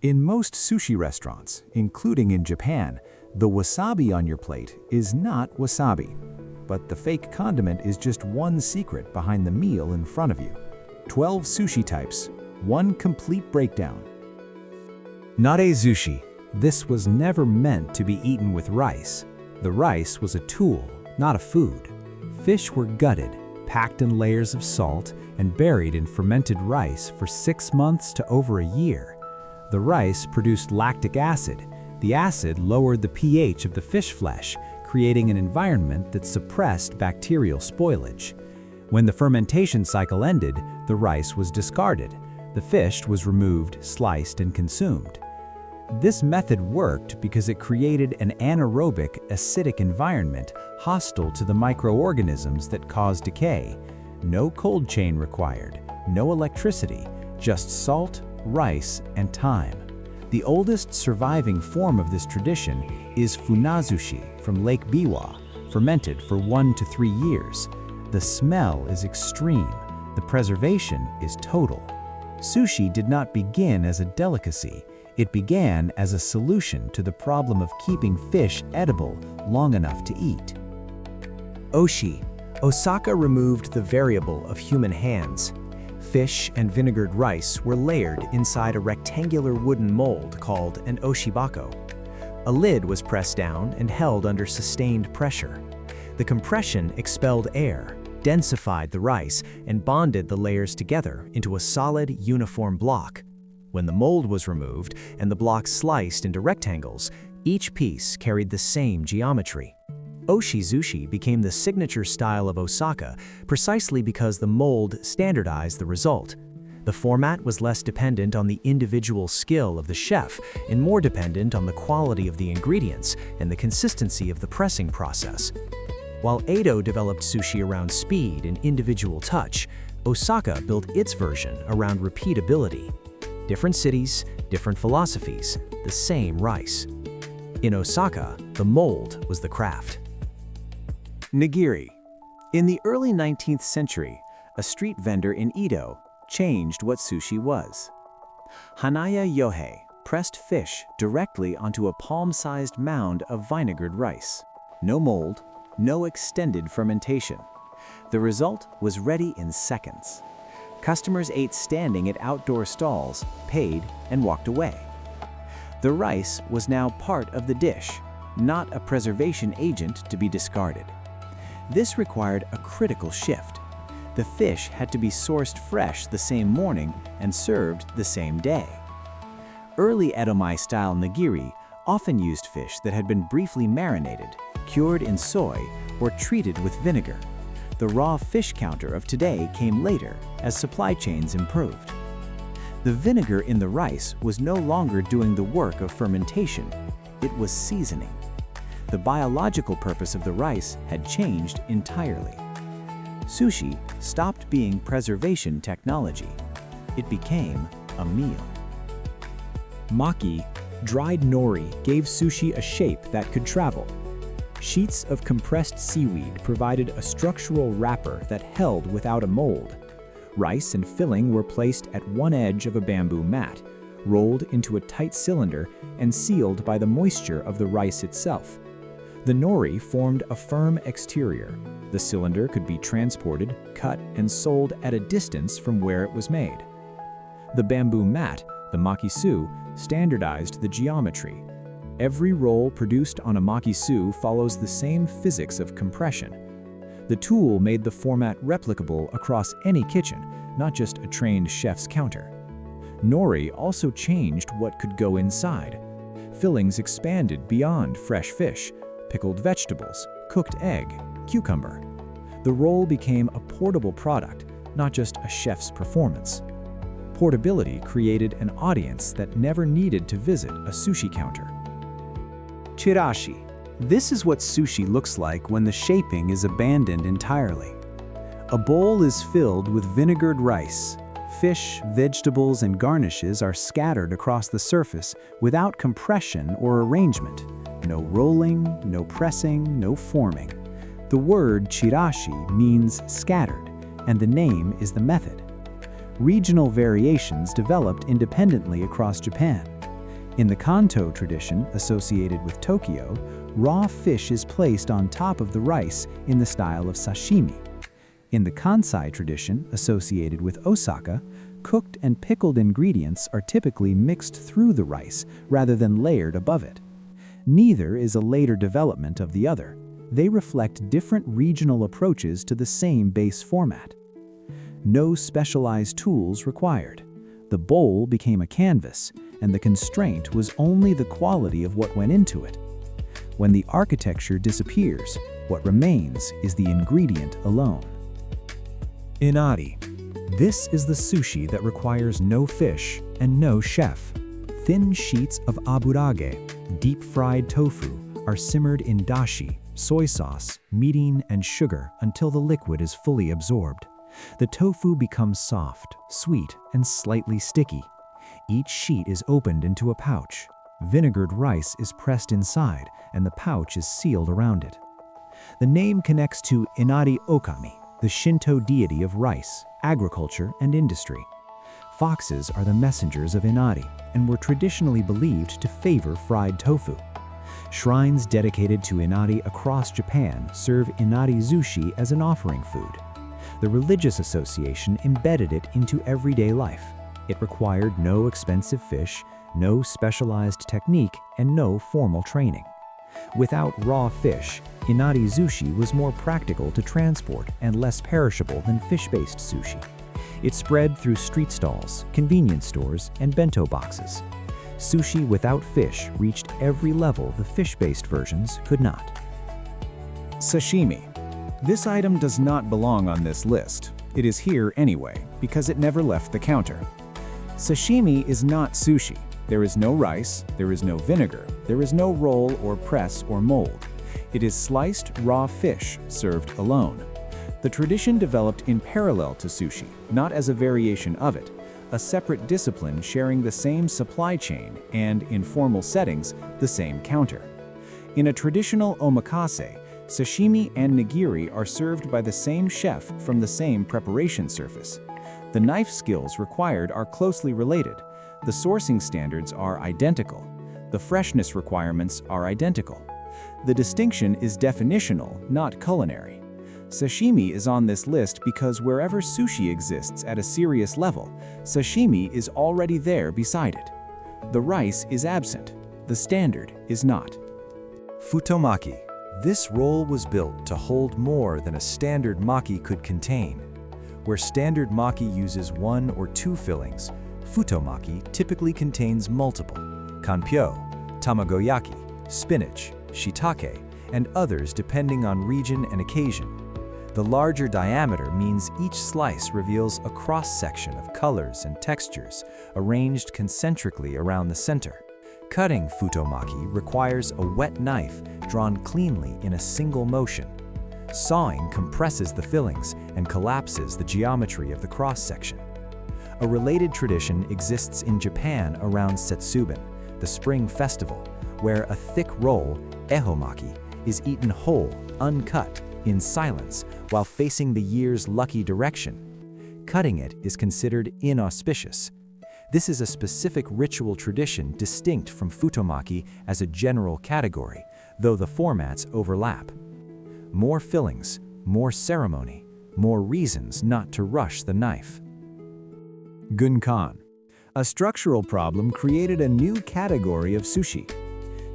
In most sushi restaurants, including in Japan, the wasabi on your plate is not wasabi. But the fake condiment is just one secret behind the meal in front of you. 12 sushi types, one complete breakdown. Narezushi. This was never meant to be eaten with rice. The rice was a tool, not a food. Fish were gutted, packed in layers of salt, and buried in fermented rice for 6 months to over a year. The rice produced lactic acid. The acid lowered the pH of the fish flesh, creating an environment that suppressed bacterial spoilage. When the fermentation cycle ended, the rice was discarded. The fish was removed, sliced, and consumed. This method worked because it created an anaerobic, acidic environment hostile to the microorganisms that cause decay. No cold chain required, no electricity, just salt, rice, and time. The oldest surviving form of this tradition is Funazushi from Lake Biwa, fermented for 1 to 3 years. The smell is extreme. The preservation is total. Sushi did not begin as a delicacy. It began as a solution to the problem of keeping fish edible long enough to eat. Oshi. Osaka removed the variable of human hands. Fish and vinegared rice were layered inside a rectangular wooden mold called an oshibako. A lid was pressed down and held under sustained pressure. The compression expelled air, densified the rice, and bonded the layers together into a solid, uniform block. When the mold was removed and the blocks sliced into rectangles, each piece carried the same geometry. Oshizushi became the signature style of Osaka precisely because the mold standardized the result. The format was less dependent on the individual skill of the chef and more dependent on the quality of the ingredients and the consistency of the pressing process. While Edo developed sushi around speed and individual touch, Osaka built its version around repeatability. Different cities, different philosophies, the same rice. In Osaka, the mold was the craft. Nigiri. In the early 19th century, a street vendor in Edo changed what sushi was. Hanaya Yohei pressed fish directly onto a palm-sized mound of vinegared rice. No mold, no extended fermentation. The result was ready in seconds. Customers ate standing at outdoor stalls, paid, and walked away. The rice was now part of the dish, not a preservation agent to be discarded. This required a critical shift. The fish had to be sourced fresh the same morning and served the same day. Early Edomae-style nigiri often used fish that had been briefly marinated, cured in soy, or treated with vinegar. The raw fish counter of today came later as supply chains improved. The vinegar in the rice was no longer doing the work of fermentation, it was seasoning. The biological purpose of the rice had changed entirely. Sushi stopped being preservation technology. It became a meal. Maki, dried nori, gave sushi a shape that could travel. Sheets of compressed seaweed provided a structural wrapper that held without a mold. Rice and filling were placed at one edge of a bamboo mat, rolled into a tight cylinder and sealed by the moisture of the rice itself. The nori formed a firm exterior. The cylinder could be transported, cut, and sold at a distance from where it was made. The bamboo mat, the makisu, standardized the geometry. Every roll produced on a makisu follows the same physics of compression. The tool made the format replicable across any kitchen, not just a trained chef's counter. Nori also changed what could go inside. Fillings expanded beyond fresh fish, pickled vegetables, cooked egg, cucumber. The roll became a portable product, not just a chef's performance. Portability created an audience that never needed to visit a sushi counter. Chirashi. This is what sushi looks like when the shaping is abandoned entirely. A bowl is filled with vinegared rice. Fish, vegetables, and garnishes are scattered across the surface without compression or arrangement. No rolling, no pressing, no forming. The word chirashi means scattered, and the name is the method. Regional variations developed independently across Japan. In the Kanto tradition associated with Tokyo, raw fish is placed on top of the rice in the style of sashimi. In the Kansai tradition associated with Osaka, cooked and pickled ingredients are typically mixed through the rice rather than layered above it. Neither is a later development of the other. They reflect different regional approaches to the same base format. No specialized tools required. The bowl became a canvas, and the constraint was only the quality of what went into it. When the architecture disappears, what remains is the ingredient alone. Inari. This is the sushi that requires no fish and no chef. Thin sheets of aburage, deep-fried tofu, are simmered in dashi, soy sauce, mirin, and sugar until the liquid is fully absorbed. The tofu becomes soft, sweet, and slightly sticky. Each sheet is opened into a pouch. Vinegared rice is pressed inside, and the pouch is sealed around it. The name connects to Inari Okami, the Shinto deity of rice, agriculture, and industry. Foxes are the messengers of Inari and were traditionally believed to favor fried tofu. Shrines dedicated to Inari across Japan serve Narezushi as an offering food. The religious association embedded it into everyday life. It required no expensive fish, no specialized technique, and no formal training. Without raw fish, Narezushi was more practical to transport and less perishable than fish-based sushi. It spread through street stalls, convenience stores, and bento boxes. Sushi without fish reached every level the fish-based versions could not. Sashimi. This item does not belong on this list. It is here anyway, because it never left the counter. Sashimi is not sushi. There is no rice, there is no vinegar, there is no roll or press or mold. It is sliced raw fish served alone. The tradition developed in parallel to sushi, not as a variation of it, a separate discipline sharing the same supply chain and, in formal settings, the same counter. In a traditional omakase, sashimi and nigiri are served by the same chef from the same preparation surface. The knife skills required are closely related. The sourcing standards are identical. The freshness requirements are identical. The distinction is definitional, not culinary. Sashimi is on this list because wherever sushi exists at a serious level, sashimi is already there beside it. The rice is absent. The standard is not. Futomaki. This roll was built to hold more than a standard maki could contain. Where standard maki uses one or two fillings, Futomaki typically contains multiple: kanpyo, tamagoyaki, spinach, shiitake, and others depending on region and occasion. The larger diameter means each slice reveals a cross-section of colors and textures arranged concentrically around the center. Cutting Futomaki requires a wet knife drawn cleanly in a single motion. Sawing compresses the fillings and collapses the geometry of the cross-section. A related tradition exists in Japan around Setsuben, the spring festival, where a thick roll, ehomaki, is eaten whole, uncut, in silence, while facing the year's lucky direction. Cutting it is considered inauspicious. This is a specific ritual tradition distinct from Futomaki as a general category, though the formats overlap. More fillings, more ceremony, more reasons not to rush the knife. Gunkan. A structural problem created a new category of sushi.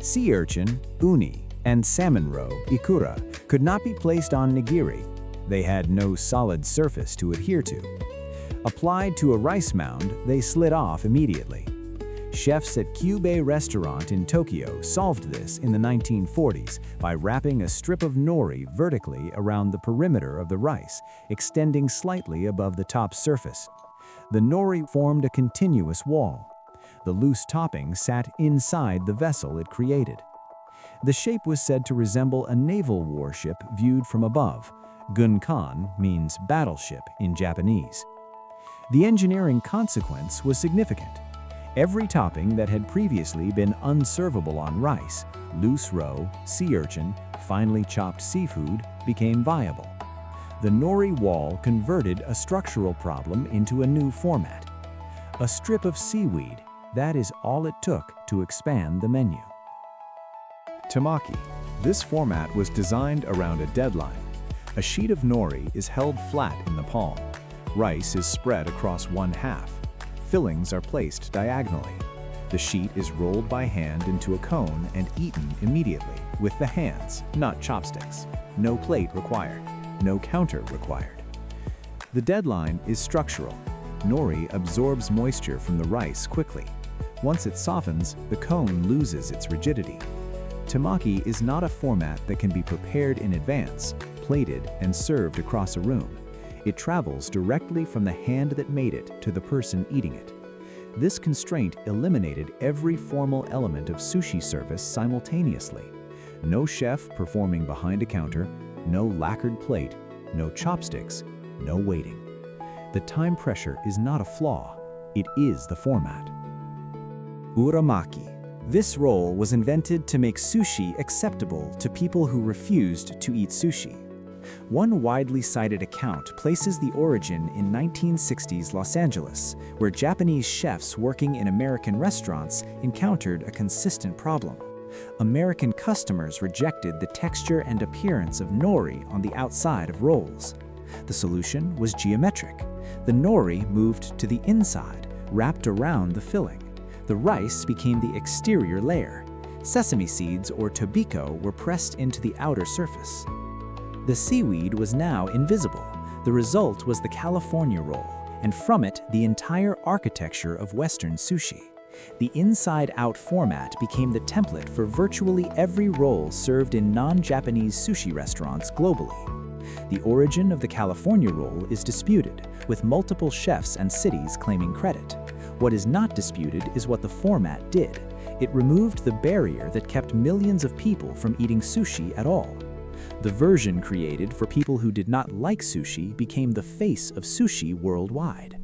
Sea urchin, uni, and salmon roe, ikura, could not be placed on nigiri. They had no solid surface to adhere to. Applied to a rice mound, they slid off immediately. Chefs at Kyubei Restaurant in Tokyo solved this in the 1940s by wrapping a strip of nori vertically around the perimeter of the rice, extending slightly above the top surface. The nori formed a continuous wall. The loose topping sat inside the vessel it created. The shape was said to resemble a naval warship viewed from above. Gunkan means battleship in Japanese. The engineering consequence was significant. Every topping that had previously been unservable on rice, loose roe, sea urchin, finely chopped seafood, became viable. The nori wall converted a structural problem into a new format. A strip of seaweed, That is all it took to expand the menu. Temaki. This format was designed around a deadline. A sheet of nori is held flat in the palm. Rice is spread across one half. Fillings are placed diagonally. The sheet is rolled by hand into a cone and eaten immediately, with the hands, not chopsticks. No plate required. No counter required. The deadline is structural. Nori absorbs moisture from the rice quickly. Once it softens, the cone loses its rigidity. Temaki is not a format that can be prepared in advance, plated, and served across a room. It travels directly from the hand that made it to the person eating it. This constraint eliminated every formal element of sushi service simultaneously. No chef performing behind a counter, no lacquered plate, no chopsticks, no waiting. The time pressure is not a flaw, it is the format. Uramaki. This roll was invented to make sushi acceptable to people who refused to eat sushi. One widely cited account places the origin in 1960s Los Angeles, where Japanese chefs working in American restaurants encountered a consistent problem. American customers rejected the texture and appearance of nori on the outside of rolls. The solution was geometric. The nori moved to the inside, wrapped around the filling. The rice became the exterior layer. Sesame seeds or tobiko were pressed into the outer surface. The seaweed was now invisible. The result was the California roll, and from it, the entire architecture of Western sushi. The inside-out format became the template for virtually every roll served in non-Japanese sushi restaurants globally. The origin of the California roll is disputed, with multiple chefs and cities claiming credit. What is not disputed is what the format did. It removed the barrier that kept millions of people from eating sushi at all. The version created for people who did not like sushi became the face of sushi worldwide.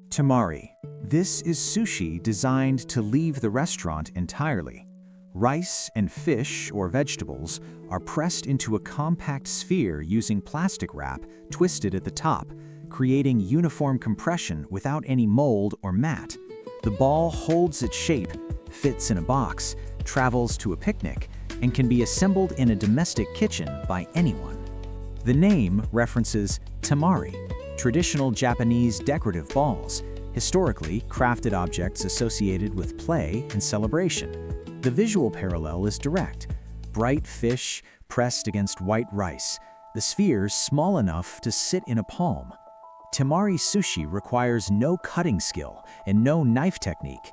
Temari. This is sushi designed to leave the restaurant entirely. Rice and fish or vegetables are pressed into a compact sphere using plastic wrap twisted at the top, creating uniform compression without any mold or mat. The ball holds its shape, fits in a box, travels to a picnic, and can be assembled in a domestic kitchen by anyone. The name references temari, traditional Japanese decorative balls, historically crafted objects associated with play and celebration. The visual parallel is direct. Bright fish pressed against white rice, the spheres small enough to sit in a palm. Temari sushi requires no cutting skill and no knife technique.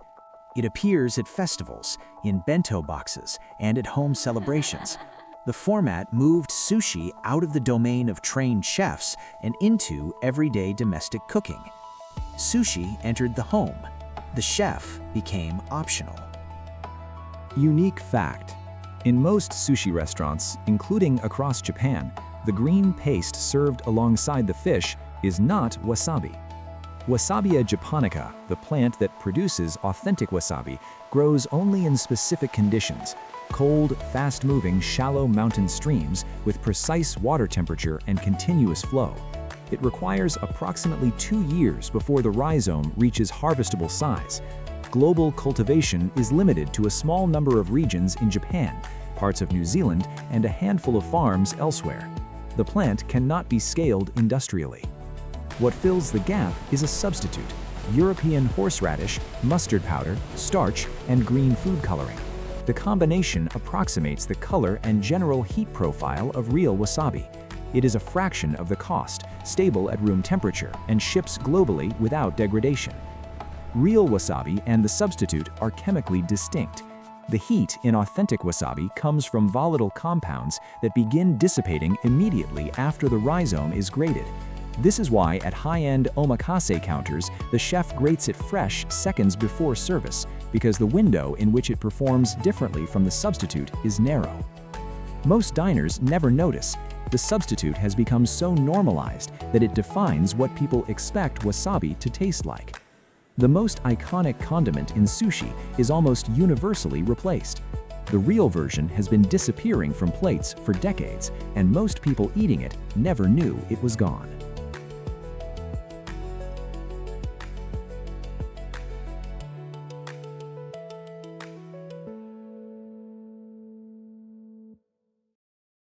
It appears at festivals, in bento boxes, and at home celebrations. The format moved sushi out of the domain of trained chefs and into everyday domestic cooking. Sushi entered the home. The chef became optional. Unique fact: in most sushi restaurants, including across Japan, the green paste served alongside the fish is not wasabi. Wasabia japonica, the plant that produces authentic wasabi, grows only in specific conditions: cold, fast-moving, shallow mountain streams with precise water temperature and continuous flow. It requires approximately 2 years before the rhizome reaches harvestable size. Global cultivation is limited to a small number of regions in Japan, parts of New Zealand, and a handful of farms elsewhere. The plant cannot be scaled industrially. What fills the gap is a substitute: European horseradish, mustard powder, starch, and green food coloring. The combination approximates the color and general heat profile of real wasabi. It is a fraction of the cost, stable at room temperature, and ships globally without degradation. Real wasabi and the substitute are chemically distinct. The heat in authentic wasabi comes from volatile compounds that begin dissipating immediately after the rhizome is grated. This is why at high-end omakase counters, the chef grates it fresh seconds before service, because the window in which it performs differently from the substitute is narrow. Most diners never notice. The substitute has become so normalized that it defines what people expect wasabi to taste like. The most iconic condiment in sushi is almost universally replaced. The real version has been disappearing from plates for decades, and most people eating it never knew it was gone.